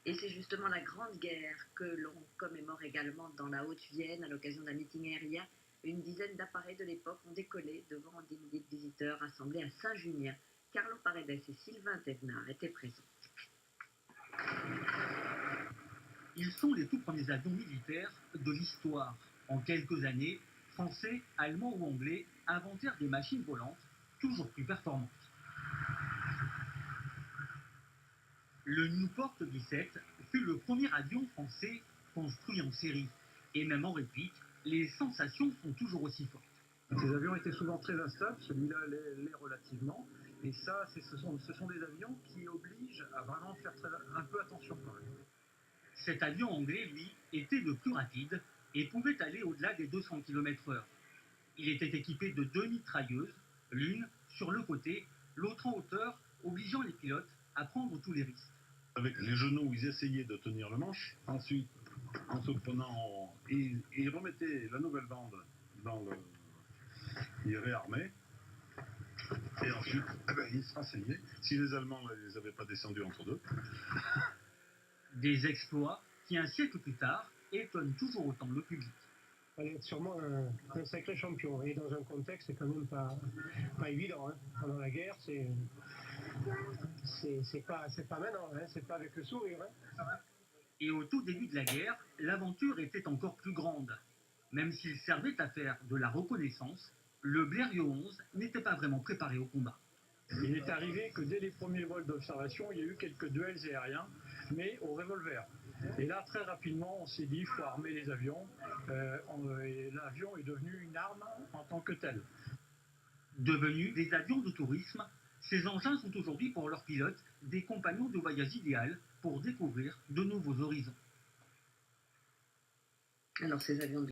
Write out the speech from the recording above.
Et c'est justement la Grande Guerre que l'on commémore également dans la Haute-Vienne à l'occasion d'un meeting aérien. Une dizaine d'appareils de l'époque ont décollé devant des milliers de visiteurs rassemblés à Saint-Junien. Carlo Paredes et Sylvain Thévenard étaient présents. Ils sont les tout premiers avions militaires de l'histoire. En quelques années, Français, Allemands ou Anglais inventèrent des machines volantes toujours plus performantes. Le Newport 17 fut le premier avion français construit en série. Et même en réplique, les sensations sont toujours aussi fortes. Ces avions étaient souvent très instables, celui-là l'est relativement. Et ça, ce sont des avions qui obligent à vraiment faire un peu attention quand même. Cet avion anglais, lui, était le plus rapide et pouvait aller au-delà des 200 km/h. Il était équipé de 2 mitrailleuses, l'une sur le côté, l'autre en hauteur, obligeant les pilotes à prendre tous les risques. Avec les genoux, ils essayaient de tenir le manche. Ensuite, en se prenant, ils remettaient la nouvelle bande dans le... Ils réarmaient. Et ensuite, ils se rasseyaient. Si les Allemands ne les avaient pas descendus entre deux. Des exploits qui, un siècle plus tard, étonnent toujours autant le public. Elle est sûrement un sacré champion, et dans un contexte quand même pas évident. Hein. Pendant la guerre, c'est pas maintenant, hein. C'est pas avec le sourire. Hein. Et au tout début de la guerre, l'aventure était encore plus grande. Même s'il servait à faire de la reconnaissance, le Blériot 11 n'était pas vraiment préparé au combat. Il est arrivé que dès les premiers vols d'observation, il y a eu quelques duels aériens, mais au revolver. Et là, très rapidement, on s'est dit qu'il faut armer les avions. Et l'avion est devenu une arme en tant que telle. Devenus des avions de tourisme, ces engins sont aujourd'hui pour leurs pilotes des compagnons de voyage idéal pour découvrir de nouveaux horizons. Alors ces avions